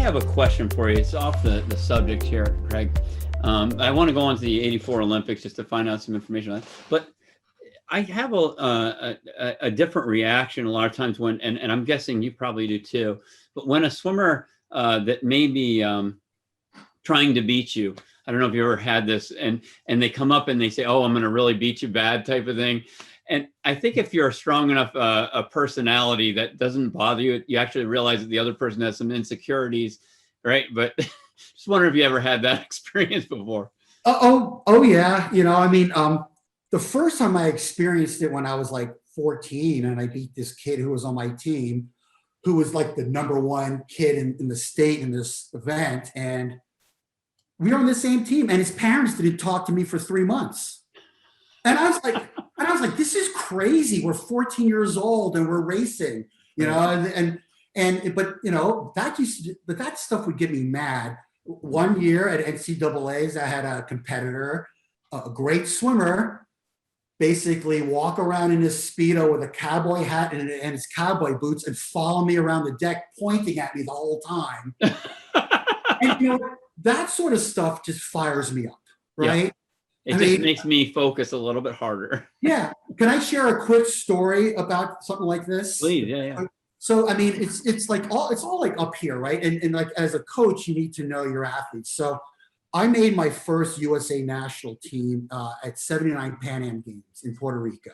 have a question for you. It's off the subject here, Craig. I want to go on to the '84 Olympics just to find out some information on it. But I have a different reaction a lot of times when, and I'm guessing you probably do too, but when a swimmer that may be trying to beat you, I don't know if you ever had this, and they come up and they say, "Oh, I'm going to really beat you bad," type of thing. And I think if you're a strong enough a personality that doesn't bother you, you actually realize that the other person has some insecurities, right? But just wondering if you ever had that experience before. Oh yeah. The first time I experienced it when I was like 14 and I beat this kid who was on my team, who was like the number one kid in the state in this event. And we were on the same team and his parents didn't talk to me for 3 months. And I was like, this is crazy. We're 14 years old and we're racing, but that stuff would get me mad. One year at NCAA's, I had a competitor, a great swimmer, basically walk around in his Speedo with a cowboy hat and his cowboy boots and follow me around the deck, pointing at me the whole time. And that sort of stuff just fires me up, right? Yeah. It makes me focus a little bit harder. Yeah. Can I share a quick story about something like this? Please, yeah. So, it's all like up here, right? And like as a coach, you need to know your athletes. So I made my first USA national team at 79 Pan Am Games in Puerto Rico.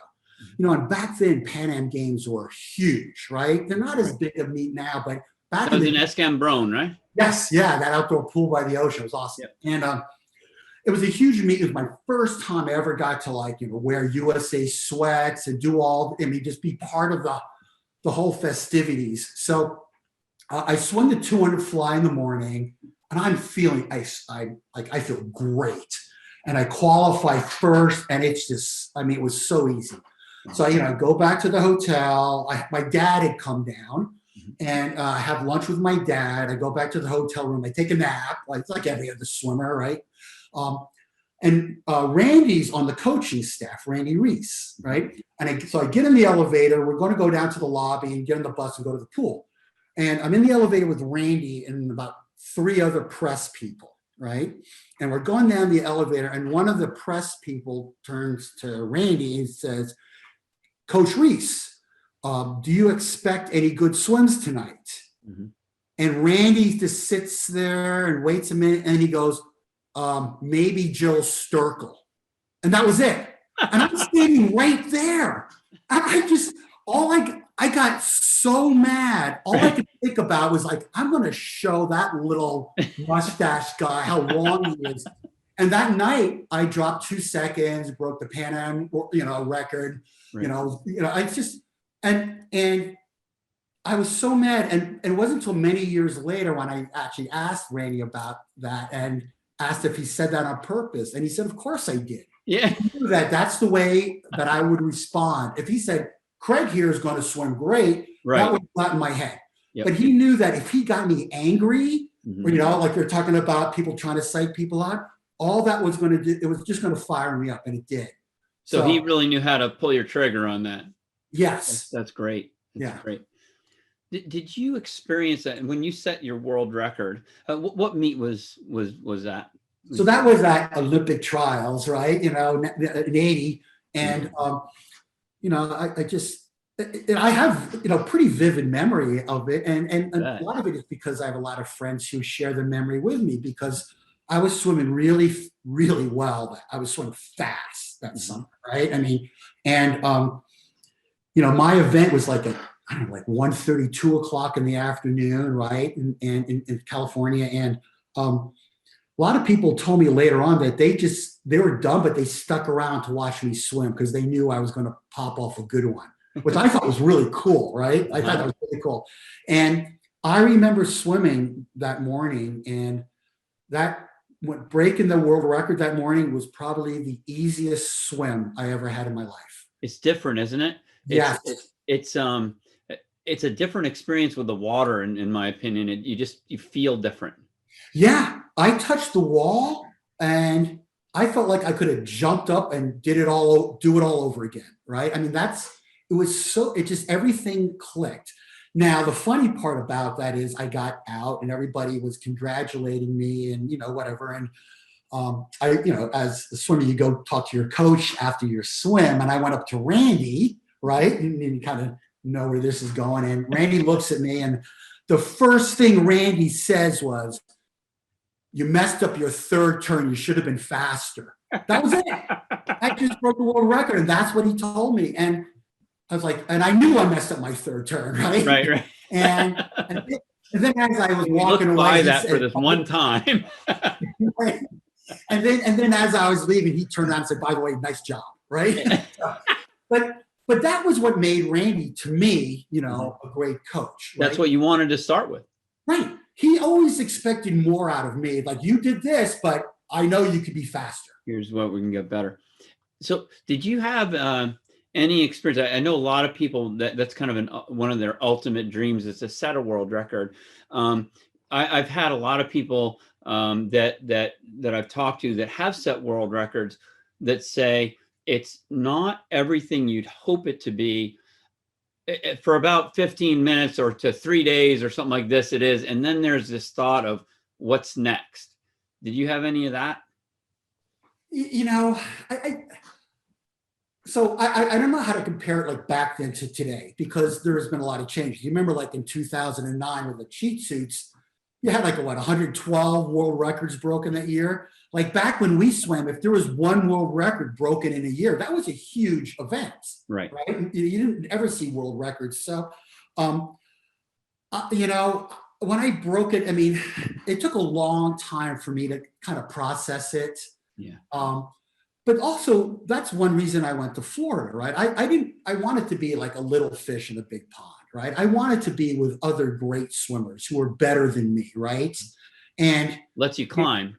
And back then Pan Am Games were huge, right? They're not as big a meet now, but back that was in Escambron, right? Yes, yeah, that outdoor pool by the ocean was awesome. Yep. And it was a huge meet. It was my first time I ever got to wear USA sweats and just be part of the whole festivities. So I swim the 200 fly in the morning and I'm feeling, I feel great. And I qualify first and it's just, it was so easy. So, I go back to the hotel. My dad had come down and I have lunch with my dad. I go back to the hotel room. I take a nap, like every other swimmer, right? And Randy's on the coaching staff, Randy Reese, right? And so I get in the elevator. We're going to go down to the lobby and get on the bus and go to the pool. And I'm in the elevator with Randy and about 3 other press people, right? And we're going down the elevator and one of the press people turns to Randy and says, "Coach Reese, do you expect any good swims tonight?" Mm-hmm. And Randy just sits there and waits a minute and he goes, "Maybe Jill Sturkle." And that was it. And I'm standing right there. And I got so mad. All I could think about was I'm going to show that little mustache guy how wrong he is. And that night I dropped 2 seconds, broke the Pan Am, record, right. And I was so mad. And it wasn't until many years later when I actually asked Randy about that and asked if he said that on purpose. And he said, "Of course I did." Yeah. He knew that's the way that I would respond. If he said, "Craig here is going to swim great," right, that would not in my head. Yep. But he knew that if he got me angry, or, like you're talking about people trying to psych people out, all that was going to do, it was just going to fire me up, and it did. So he really knew how to pull your trigger on that. Yes. That's great. That's great. Did you experience that when you set your world record? What meet was that? So that was at Olympic trials, right? In '80, and I have pretty vivid memory of it, and a lot of it is because I have a lot of friends who share the memory with me because I was swimming really, really well. I was swimming fast that summer, right? My event was like 1:30, 2 o'clock in the afternoon, right? And in California. And a lot of people told me later on that they were done, but they stuck around to watch me swim because they knew I was going to pop off a good one, which I thought was really cool, right? I thought that was really cool. And I remember swimming that morning, and breaking the world record that morning was probably the easiest swim I ever had in my life. It's different, isn't it? Yes. It's a different experience with the water, in my opinion. You feel different. Yeah, I touched the wall and I felt like I could have jumped up and do it all over again, right? It just everything clicked. Now, the funny part about that is I got out and everybody was congratulating me and, whatever. And as the swimmer, you go talk to your coach after your swim. And I went up to Randy, right? And you kind of know where this is going. And Randy looks at me, and the first thing Randy says was, "You messed up your third turn. You should have been faster." That was it. I just broke the world record. And that's what he told me. And I was like, and I knew I messed up my third turn, right? Right. And then as I was walking away, by that for this one time. and then as I was leaving, he turned around and said, "By the way, nice job," right? But that was what made Randy, to me, a great coach. Right? That's what you wanted to start with. Right. He always expected more out of me. Like, you did this, but I know you could be faster. Here's what we can get better. So did you have any experience? I know a lot of people that's kind of one of their ultimate dreams is to set a world record. I've had a lot of people that I've talked to that have set world records that say it's not everything you'd hope it to be for about 15 minutes or to 3 days or something like this. It is. And then there's this thought of what's next. Did you have any of that? I don't know how to compare it like back then to today, because there's been a lot of changes. You remember like in 2009 with the cheat suits, you had like 112 world records broken that year. Like back when we swam, if there was one world record broken in a year, that was a huge event. Right. You didn't ever see world records. So, when I broke it, I mean, it took a long time for me to kind of process it. Yeah. But also, that's one reason I went to Florida, right? I wanted to be like a little fish in a big pond, right? I wanted to be with other great swimmers who were better than me, right? And lets you climb.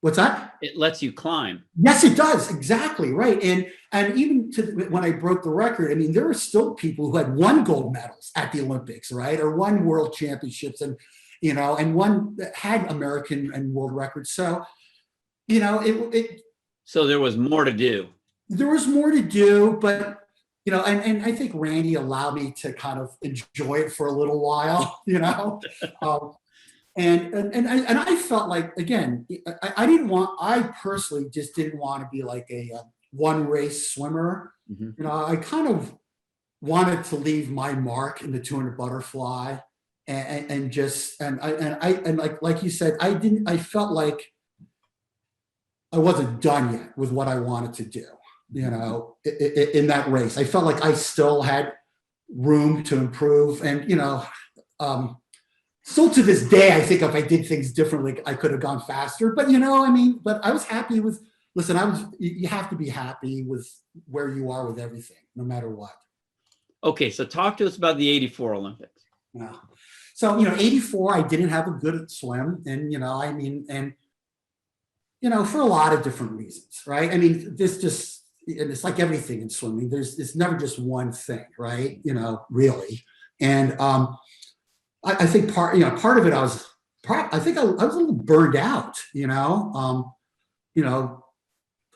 What's that? It lets you climb. Yes, it does. Exactly, right. And even when I broke the record, I mean, there were still people who had won gold medals at the Olympics, right? Or won world championships and one that had American and world records. So, so there was more to do. There was more to do, but and I think Randy allowed me to kind of enjoy it for a little while, and I felt like, again, I personally just didn't want to be like a one race swimmer. Mm-hmm. I kind of wanted to leave my mark in the 200 butterfly, and like you said, I felt like I wasn't done yet with what I wanted to do, in that race. I felt like I still had room to improve. And, still to this day, I think if I did things differently, I could have gone faster. But, but I was happy with, you have to be happy with where you are with everything, no matter what. Okay. So talk to us about the 84 Olympics. Yeah. So, 84, I didn't have a good swim. And, for a lot of different reasons, right? I mean, and it's like everything in swimming. It's never just one thing, right? Really. And I think part of it, I was a little burned out.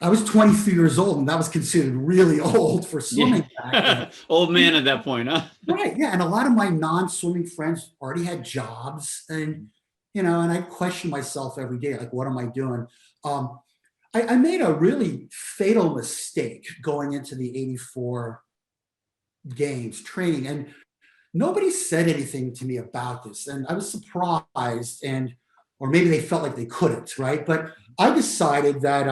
I was 23 years old, and that was considered really old for swimming. Yeah. Old man at that point, huh? Right. Yeah. And a lot of my non-swimming friends already had jobs, and and I question myself every day, like, what am I doing? I made a really fatal mistake going into the 84 games training, and nobody said anything to me about this. And I was surprised, or maybe they felt like they couldn't, right? But I decided that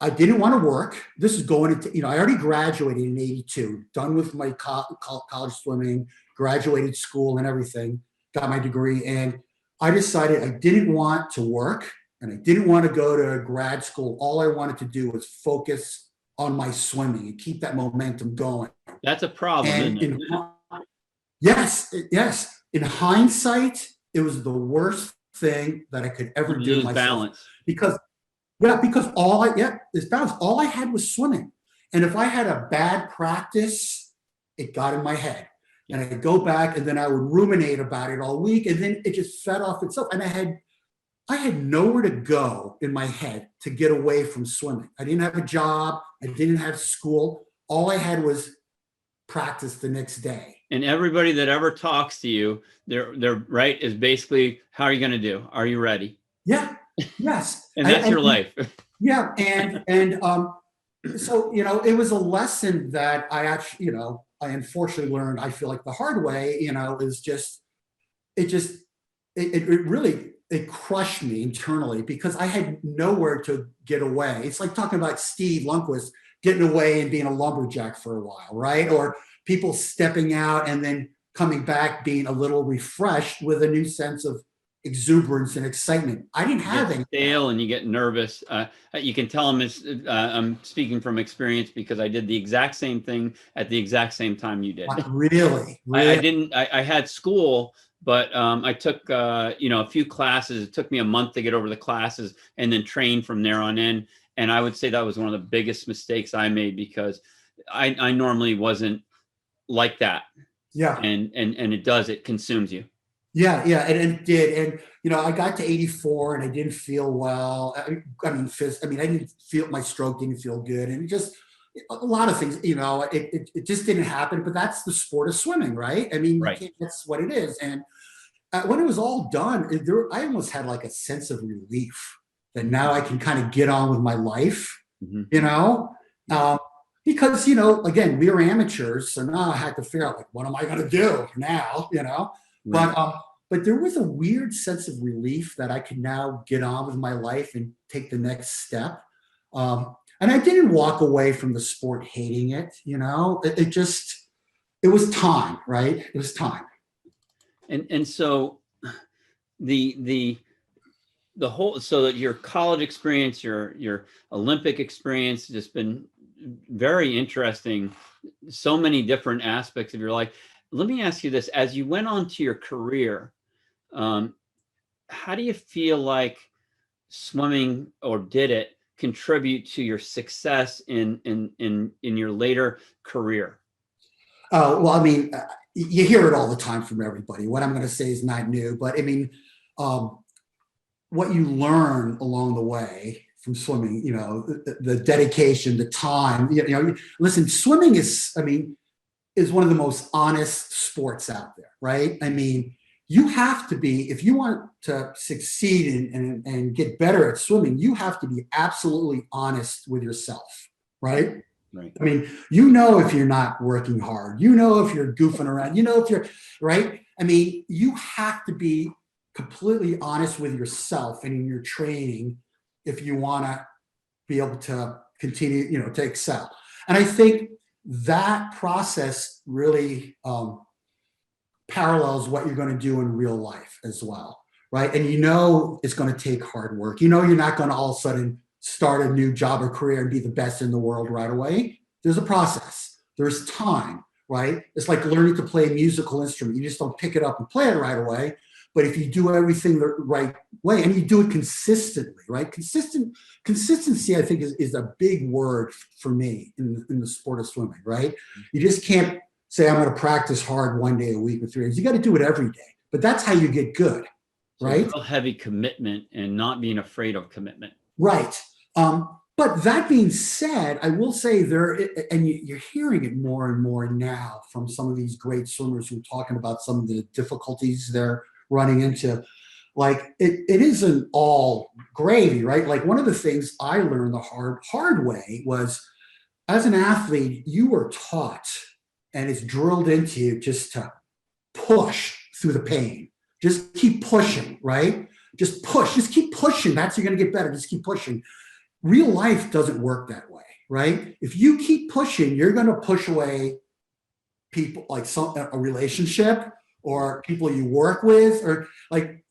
I didn't want to work. This is going into, I already graduated in 82, done with my college swimming, graduated school and everything, got my degree. And I decided I didn't want to work, and I didn't want to go to grad school. All I wanted to do was focus on my swimming and keep that momentum going. That's a problem, isn't it? Yes. In hindsight, it was the worst thing that I could ever do to myself. Balance. Because it's balance. All I had was swimming. And if I had a bad practice, it got in my head. And I'd go back, and then I would ruminate about it all week, and then it just fed off itself. And I had nowhere to go in my head to get away from swimming. I didn't have a job. I didn't have school. All I had was practice the next day. And everybody that ever talks to you, they're right is basically, how are you going to do? Are you ready? Yeah. Yes. And that's your life. Yeah. So, it was a lesson that I actually, I unfortunately learned, I feel like the hard way, is it just, it really, it crushed me internally because I had nowhere to get away. It's like talking about Steve Lundquist getting away and being a lumberjack for a while, right? Or people stepping out and then coming back being a little refreshed with a new sense of exuberance and excitement. I didn't have any. Stale and you get nervous. You can tell them I'm speaking from experience because I did the exact same thing at the exact same time you did. Really? I didn't. I had school, but I took a few classes. It took me a month to get over the classes and then train from there on in. And I would say that was one of the biggest mistakes I made because I normally wasn't like that. Yeah. And it consumes you. Yeah, and it did. And I got to 84 and I didn't feel well. I didn't feel, my stroke didn't feel good, and just a lot of things. It just didn't happen. But that's the sport of swimming, right? I mean, right. That's what it is. And when it was all done, I almost had like a sense of relief that now I can kind of get on with my life. Mm-hmm. Because again, we were amateurs, so now I had to figure out, like, what am I going to do now? Right. But there was a weird sense of relief that I could now get on with my life and take the next step. And I didn't walk away from the sport hating it. It was time, right? It was time. And so the whole, so that your college experience, your Olympic experience, has just been very interesting. So many different aspects of your life. Let me ask you this: as you went on to your career, how do you feel like swimming, or did it contribute to your success in your later career? Well, I mean, you hear it all the time from everybody. What I'm going to say is not new, but I mean, what you learn along the way from swimming, the dedication, the time. Listen, swimming is one of the most honest sports out there, right? I mean, you have to be, if you want to succeed and get better at swimming, you have to be absolutely honest with yourself, right? Right. I mean, if you're not working hard, if you're goofing around, if you're, right? I mean, you have to be completely honest with yourself and in your training if you want to be able to continue, to excel. And I think that process really parallels what you're going to do in real life as well, right? And it's going to take hard work. You're not going to all of a sudden start a new job or career and be the best in the world right away. There's a process. There's time, right? It's like learning to play a musical instrument. You just don't pick it up and play it right away. But if you do everything the right way and you do it consistently, right? Consistency, I think, is a big word for me in the sport of swimming, right? You just can't say, I'm going to practice hard one day a week or 3 days. You got to do it every day. But that's how you get good, right? So real heavy commitment and not being afraid of commitment. Right. But that being said, I will say and you're hearing it more and more now from some of these great swimmers who are talking about some of the difficulties they're running into. Like, it isn't all gravy, right? Like, one of the things I learned the hard way was, as an athlete, you were taught, and it's drilled into you, just to push through the pain. Just keep pushing, right? Just push, just keep pushing. That's how you're going to get better. Just keep pushing. Real life doesn't work that way, right? If you keep pushing, you're going to push away people, like a relationship, or people you work with, or like,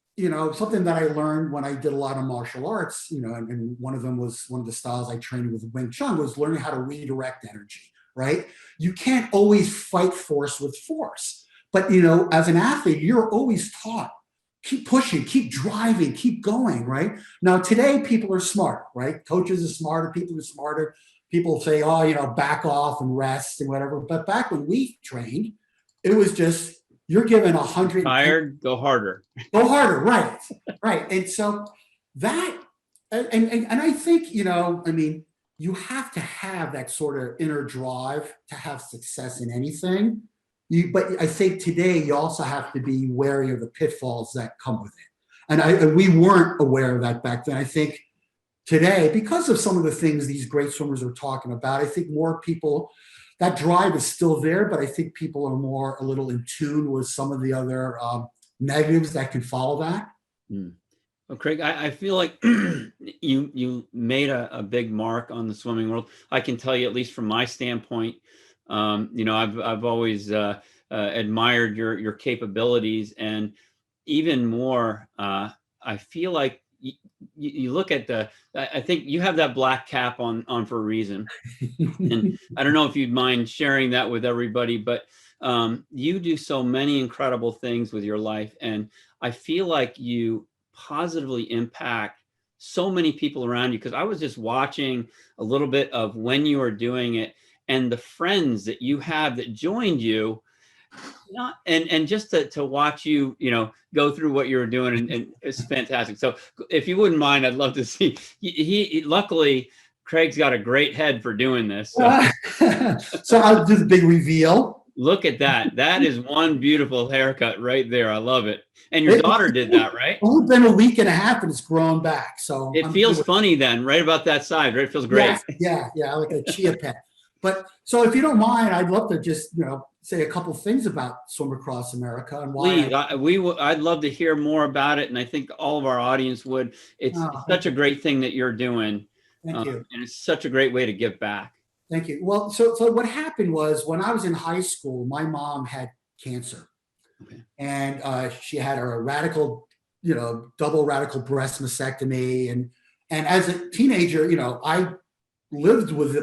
something that I learned when I did a lot of martial arts, and one of them was, one of the styles I trained with, Wing Chun, was learning how to redirect energy, right? You can't always fight force with force, but as an athlete, you're always taught, keep pushing, keep driving, keep going, right? Now, today, people are smart, right? Coaches are smarter, people are smarter. People say, back off and rest and whatever. But back when we trained, it was just, you're given 100. Tired, go harder. Go harder, right, right. And so that, and I think, you have to have that sort of inner drive to have success in anything. But I think today you also have to be wary of the pitfalls that come with it. And we weren't aware of that back then. I think today, because of some of the things these great swimmers are talking about, I think more people, that drive is still there, but I think people are more a little in tune with some of the other negatives that can follow that. Mm. Well, Craig, I feel like you made a big mark on the swimming world. I can tell you, at least from my standpoint, I've always admired your capabilities, and even more, I feel like you look at I think you have that black cap on for a reason. And I don't know if you'd mind sharing that with everybody, but you do so many incredible things with your life. And I feel like you positively impact so many people around you, because I was just watching a little bit of when you were doing it and the friends that you have that joined you. And just to watch you, go through what you were doing, and it's fantastic. So if you wouldn't mind, I'd love to see. He luckily, Craig's got a great head for doing this. So, so I'll do the big reveal. Look at that. That is one beautiful haircut right there. I love it. And your daughter did that, right? It's only been a week and a half and it's grown back. So it feels funny then, right about that side, right? It feels great. Yeah, like a chia pet. But so if you don't mind, I'd love to just, say a couple things about Swim Across America and why. Please, I'd love to hear more about it, and I think all of our audience would. It's such a great thing that you're doing. Thank you. And it's such a great way to give back. Thank you. Well, so what happened was when I was in high school, my mom had cancer. Okay. And she had a radical, double radical breast mastectomy. And as a teenager, I lived with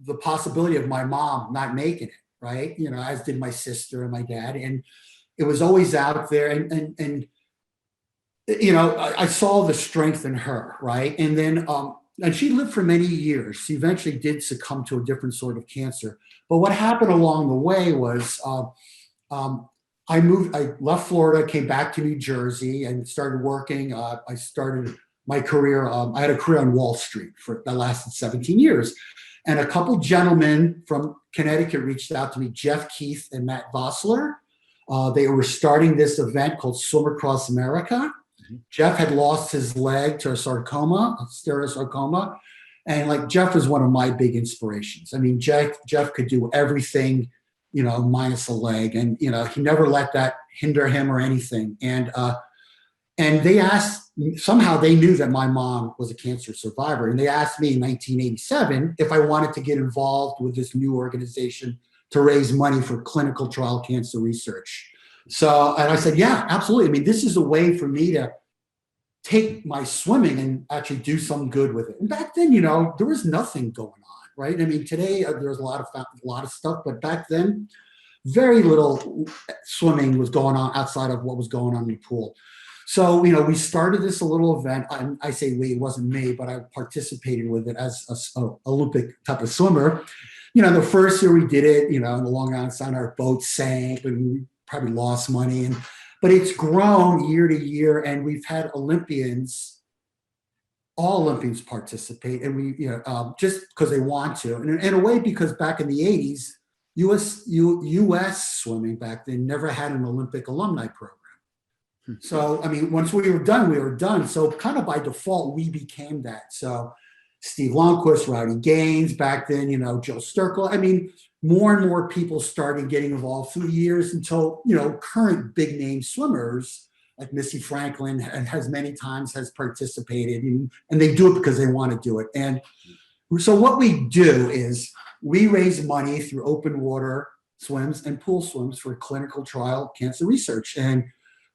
the possibility of my mom not making it, right? As did my sister and my dad. And it was always out there. And I saw the strength in her, right? And then, and she lived for many years. She eventually did succumb to a different sort of cancer. But what happened along the way was I left Florida, came back to New Jersey and started working. I started my career. I had a career on Wall Street that lasted 17 years. And a couple gentlemen from Connecticut reached out to me, Jeff Keith and Matt Vossler. They were starting this event called Swim Across America. Jeff had lost his leg to a stereosarcoma. And Jeff was one of my big inspirations. I mean, Jeff could do everything, minus a leg. And, he never let that hinder him or anything. And they asked, somehow they knew that my mom was a cancer survivor. And they asked me in 1987 if I wanted to get involved with this new organization to raise money for clinical trial cancer research. So, and I said, yeah, absolutely. I mean, this is a way for me to take my swimming and actually do some good with it. And back then, there was nothing going on, right? I mean, today there's a lot of stuff, but back then, very little swimming was going on outside of what was going on in the pool. So, we started this little event. I say we, it wasn't me, but I participated with it as a Olympic type of swimmer. The first year we did it, in the Long Island Sound, our boat sank and we probably lost money. But it's grown year to year, and we've had all Olympians participate, and we, just because they want to, and in a way, because back in the 80s, U.S. swimming back then never had an Olympic alumni program. So, I mean, once we were done, we were done. So kind of by default, we became that. So Steve Lundquist, Rowdy Gaines back then, Joe Sturkle. I mean, more and more people started getting involved through the years until, current big name swimmers like Missy Franklin has many times has participated, and they do it because they want to do it. And so what we do is we raise money through open water swims and pool swims for clinical trial cancer research. And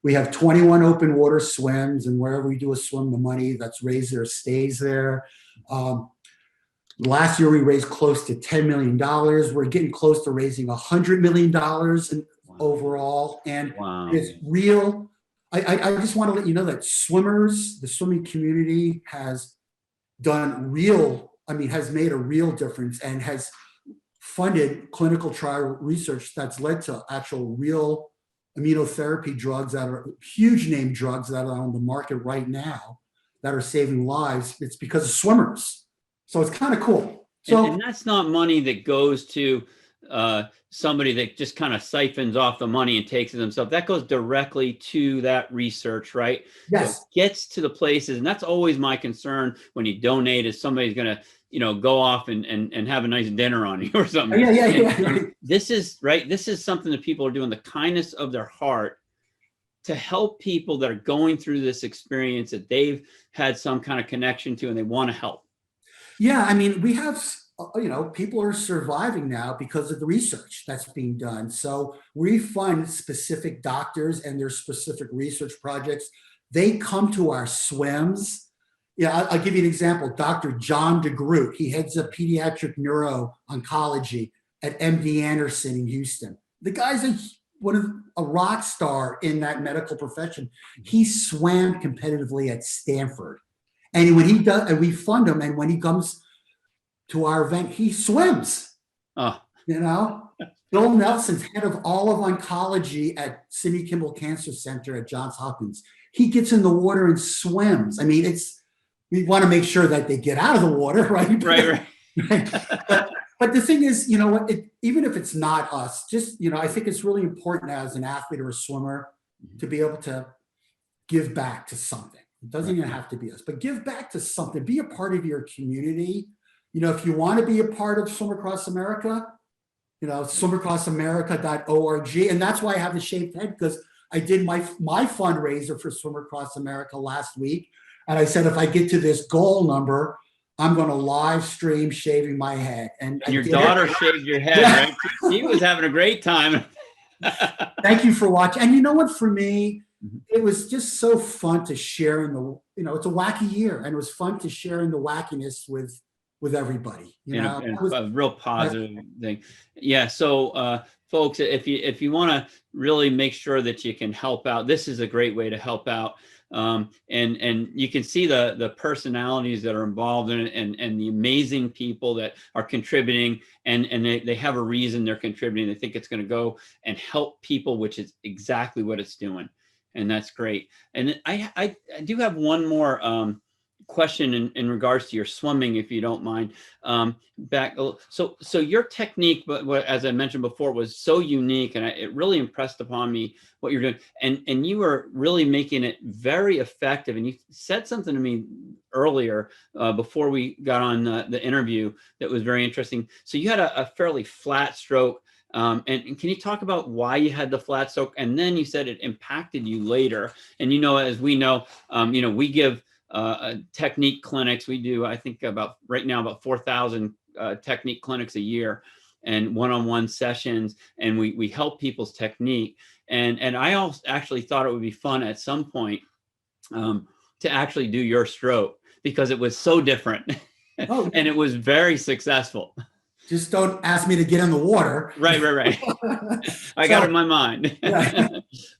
we have 21 open water swims, and wherever we do a swim, the money that's raised there stays there. Last year, we raised close to $10 million. We're getting close to raising $100 million overall. And it's real. I just want to let you know that the swimming community has has made a real difference and has funded clinical trial research that's led to actual real immunotherapy drugs that are huge name drugs that are on the market right now that are saving lives. It's because of swimmers. So it's kind of cool. So, and that's not money that goes to somebody that just kind of siphons off the money and takes it themselves. That goes directly to that research, right? Yes. So it gets to the places, and that's always my concern when you donate, is somebody's going to, go off and have a nice dinner on you or something. Yeah. This is right. This is something that people are doing the kindness of their heart to help people that are going through this experience that they've had some kind of connection to, and they want to help. Yeah, I mean, we have, people are surviving now because of the research that's being done. So we fund specific doctors and their specific research projects. They come to our swims. Yeah, I'll give you an example. Dr. John DeGroot, he heads up pediatric neuro-oncology at MD Anderson in Houston. The guy's a rock star in that medical profession. He swam competitively at Stanford. And when he does, and we fund him, and when he comes to our event, he swims. Oh. Bill Nelson's head of all of oncology at Sidney Kimmel Cancer Center at Johns Hopkins. He gets in the water and swims. I mean, we want to make sure that they get out of the water, right? Right. But the thing is, even if it's not us, just, I think it's really important as an athlete or a swimmer to be able to give back to something. It doesn't even have to be us, but give back to something. Be a part of your community. If you want to be a part of Swim Across America, swimacrossamerica.org. And that's why I have the shaved head, because I did my fundraiser for Swim Across America last week. And I said, if I get to this goal number, I'm going to live stream shaving my head. And your daughter shaved your head, right? She was having a great time. Thank you for watching. And you know what, for me, it was just so fun to share it's a wacky year, and it was fun to share in the wackiness with everybody. It was a real positive thing. Yeah. So, folks, if you want to really make sure that you can help out, this is a great way to help out. And you can see the personalities that are involved in it, and the amazing people that are contributing, and they have a reason they're contributing. They think it's going to go and help people, which is exactly what it's doing. And that's great. And I do have one more question in regards to your swimming, if you don't mind. So your technique, but as I mentioned before, was so unique, and it really impressed upon me what you're doing. And you were really making it very effective. And you said something to me earlier before we got on the interview that was very interesting. So you had a fairly flat stroke. And can you talk about why you had the flat stroke? And then you said it impacted you later. And, as we know, we give technique clinics. We do, I think, right now about 4,000 technique clinics a year, and one-on-one sessions. And we help people's technique. And I also actually thought it would be fun at some point to actually do your stroke, because it was so different. Oh. And it was very successful. Just don't ask me to get in the water. Right. I got it in my mind. Yeah.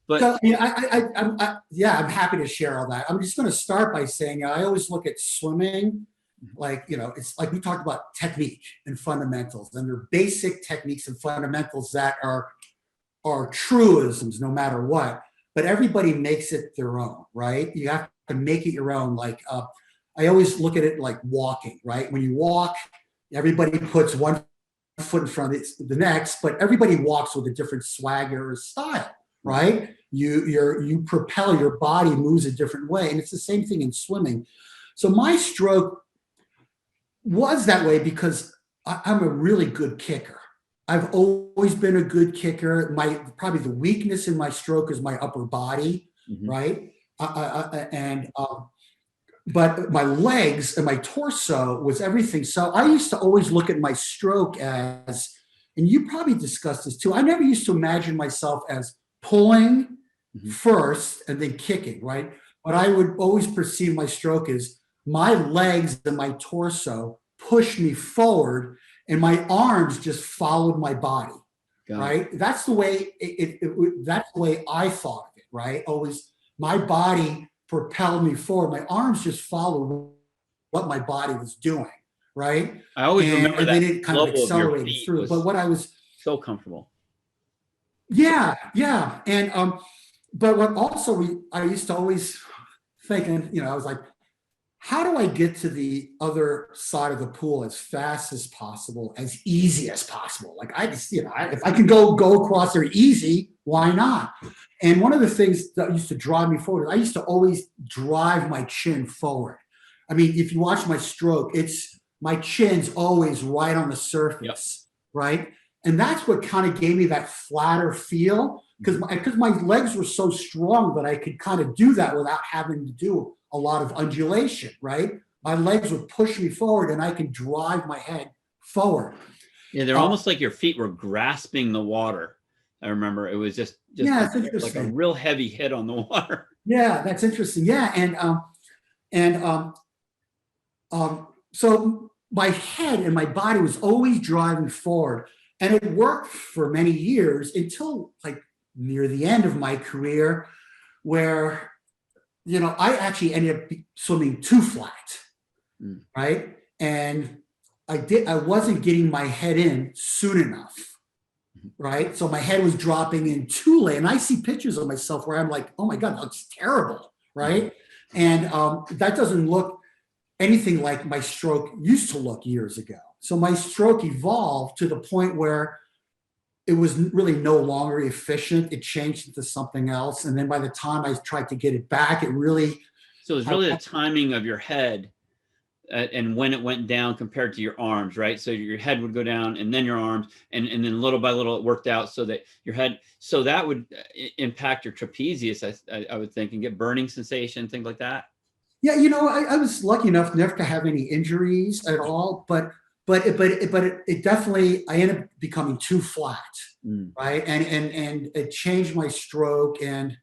But so, I'm happy to share all that. I'm just going to start by saying I always look at swimming like, it's like we talked about technique and fundamentals, and there are basic techniques and fundamentals that are truisms no matter what, but everybody makes it their own, right? You have to make it your own. Like I always look at it like walking, right? When you walk, everybody puts one foot in front of the next, but everybody walks with a different swagger or style, right? You propel, your body moves a different way. And it's the same thing in swimming. So my stroke was that way because I'm a really good kicker. I've always been a good kicker. Probably the weakness in my stroke is my upper body, right? But my legs and my torso was everything. So I used to always look at my stroke as, and you probably discussed this too, I never used to imagine myself as pulling first and then kicking, right? But I would always perceive my stroke as my legs and my torso pushed me forward, and my arms just followed my body, right? That's the way that's the way I thought of it, right? Always my body propelled me forward. My arms just followed what my body was doing, right? I always remember that. And then it kind of accelerated through. But what I was so comfortable. Yeah. And but what also I used to always think, and I was like, how do I get to the other side of the pool as fast as possible, as easy as possible? Like I just, if I can go across there easy, why not? And one of the things that used to drive me forward, I used to always drive my chin forward. I mean, if you watch my stroke, it's my chin's always right on the surface, right? And that's what kind of gave me that flatter feel, because my legs were so strong that I could kind of do that without having to do a lot of undulation, right? My legs would push me forward and I can drive my head forward. Yeah, they're almost like your feet were grasping the water. I remember it was just yeah, it's interesting. Like a real heavy hit on the water. Yeah, that's interesting. Yeah, so my head and my body was always driving forward, and it worked for many years until like near the end of my career, where I actually ended up swimming too flat, right? And I wasn't getting my head in soon enough, right? So my head was dropping in too late. And I see pictures of myself where I'm like, oh my God, that looks terrible, right? And that doesn't look anything like my stroke used to look years ago. So my stroke evolved to the point where it was really no longer efficient. It changed into something else. And then by the time I tried to get it back, it really... So it's really the timing of your head and when it went down compared to your arms, right? So your head would go down and then your arms, and then little by little it worked out so that your head, so that would impact your trapezius, I would think, and get burning sensation, things like that. Yeah, I was lucky enough never to have any injuries at all, but it definitely, I ended up becoming too flat, right? And it changed my stroke, and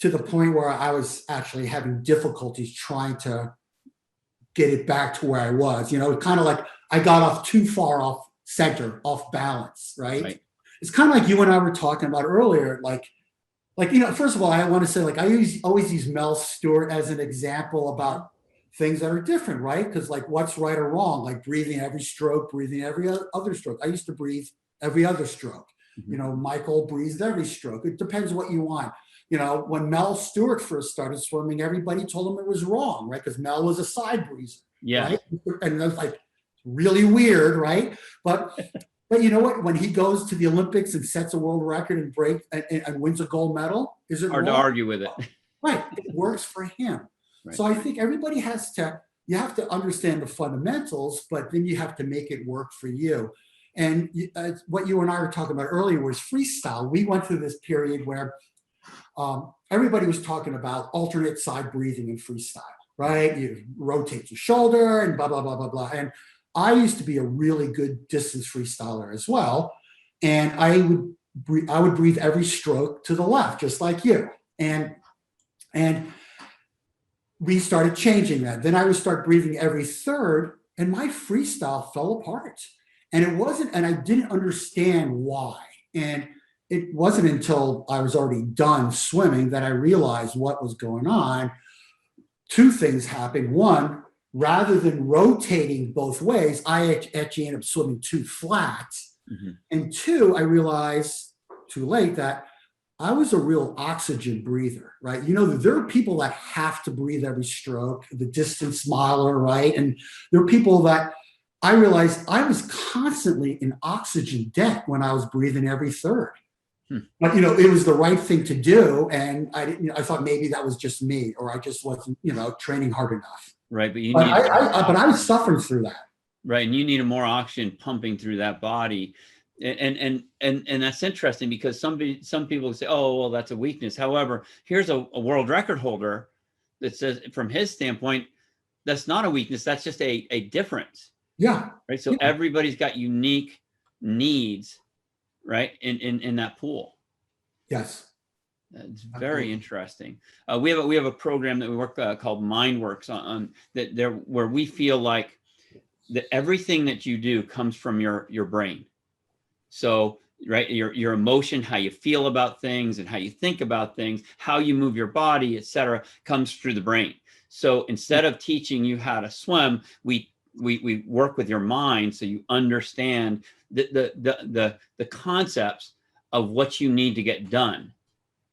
to the point where I was actually having difficulties trying to get it back to where I was. Kind of like I got off too far off center, off balance, right? It's kind of like you and I were talking about earlier, like, first of all, I want to say, like, I always use Mel Stewart as an example about things that are different, right? Because like, what's right or wrong? Like breathing every stroke, breathing every other stroke. I used to breathe every other stroke. Michael breathes every stroke. It depends what you want. When Mel Stewart first started swimming, everybody told him it was wrong, right? Because Mel was a side breather, right? And it was like really weird, right? But you know what? When he goes to the Olympics and sets a world record and wins a gold medal, is it hard wrong? to argue with it? Right. It works for him. Right. So I think everybody you have to understand the fundamentals, but then you have to make it work for you. And what you and I were talking about earlier was freestyle. We went through this period where everybody was talking about alternate side breathing in freestyle, right? You rotate your shoulder and blah, blah, blah, blah, blah. And I used to be a really good distance freestyler as well. And I would breathe every stroke to the left, just like you. And we started changing that. Then I would start breathing every third, and my freestyle fell apart. And I didn't understand why. And it wasn't until I was already done swimming that I realized what was going on. Two things happened. One, rather than rotating both ways, I actually ended up swimming too flat. And two, I realized too late that I was a real oxygen breather, right? There are people that have to breathe every stroke, the distance miler, right? And there are people that I realized I was constantly in oxygen debt when I was breathing every third. But it was the right thing to do, and I thought maybe that was just me, or I just wasn't training hard enough. Right, but I was suffering through that. Right, and you need more oxygen pumping through that body, and that's interesting, because some people say, oh, well, that's a weakness. However, here's a world record holder that says, from his standpoint, that's not a weakness. That's just a difference. Yeah. Right. So everybody's got unique needs, right, in that pool. Yes. It's very interesting. We have a program that we work called MindWorks on that there, where we feel like that everything that you do comes from your brain. So, right, your emotion, how you feel about things and how you think about things, how you move your body, etc., comes through the brain. So instead of teaching you how to swim, we work with your mind, so you understand the concepts of what you need to get done.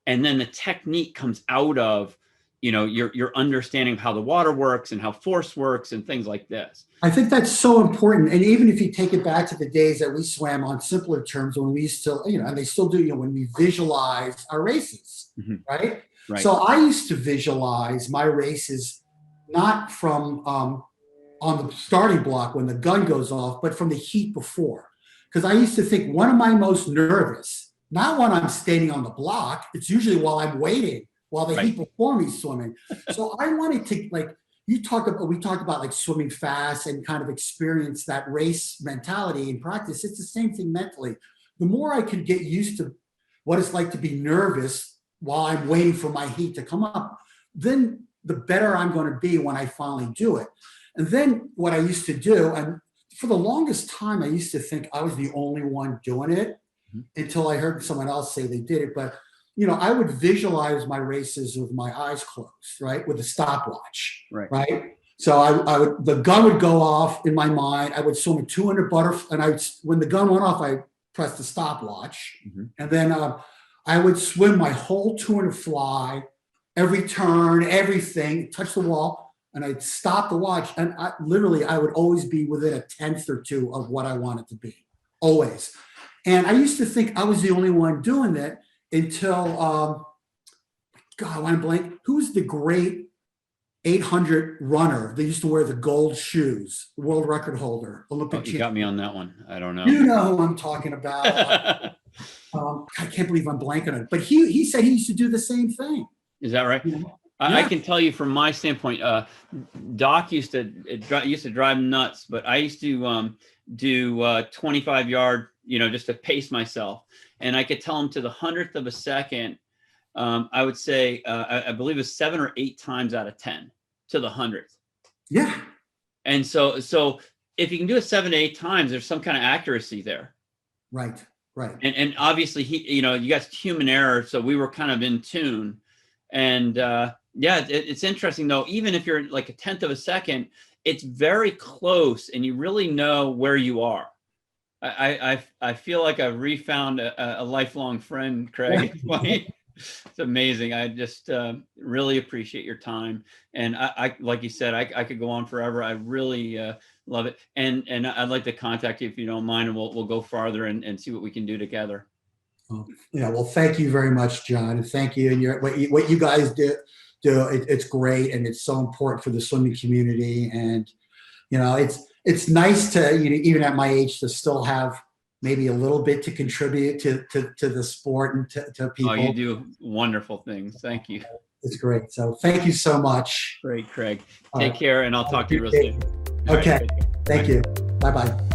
And then the technique comes out of your understanding of how the water works and how force works and things like this. I think that's so important. And even if you take it back to the days that we swam on simpler terms, when we still, and they still do, when we visualize our races, right? Right. So I used to visualize my races not from on the starting block when the gun goes off, but from the heat before. Because I used to think, when am I most nervous? Not when I'm standing on the block. It's usually while I'm waiting, while the heat before me swimming. So I wanted to, like, we talk about like swimming fast and kind of experience that race mentality in practice. It's the same thing mentally. The more I could get used to what it's like to be nervous while I'm waiting for my heat to come up, then the better I'm going to be when I finally do it. And then what I used to do, and for the longest time, I used to think I was the only one doing it until I heard someone else say they did it. But, I would visualize my races with my eyes closed, right? With a stopwatch, right? So I would, the gun would go off in my mind. I would swim a 200 butterfly, and when the gun went off, I pressed the stopwatch. And then I would swim my whole 200 fly, every turn, everything, touch the wall, and I'd stop the watch. And I would always be within a tenth or two of what I wanted to be, always. And I used to think I was the only one doing that until, God, I want to blank. Who's the great 800 runner? They used to wear the gold shoes, world record holder, Olympic champion. You got me on that one. I don't know. You know who I'm talking about. I can't believe I'm blanking on it. But he said he used to do the same thing. Is that right? I can tell you from my standpoint, Doc used to drive him nuts, but I used to do 25-yard, just to pace myself. And I could tell him to the 100th of a second, I would say, I believe it was 7 or 8 times out of 10 to the 100th. Yeah. And so if you can do it 7 to 8 times, there's some kind of accuracy there. Right. And obviously you got human error. So we were kind of in tune. And it's interesting though, even if you're like a 1/10 of a second, it's very close and you really know where you are. I feel like I've refound a lifelong friend, Craig. It's amazing. I just really appreciate your time. And I like you said, I could go on forever. I really love it. And I'd like to contact you if you don't mind, and we'll go farther and see what we can do together. Well, thank you very much, John. And thank you. And what you guys do, it's great. And it's so important for the swimming community. And, it's nice to, even at my age, to still have maybe a little bit to contribute to the sport and to people. Oh, you do wonderful things. Thank you. It's great. So thank you so much. Great, Craig. Take care, and I'll talk to you real soon. Okay. Thank you. Bye-bye.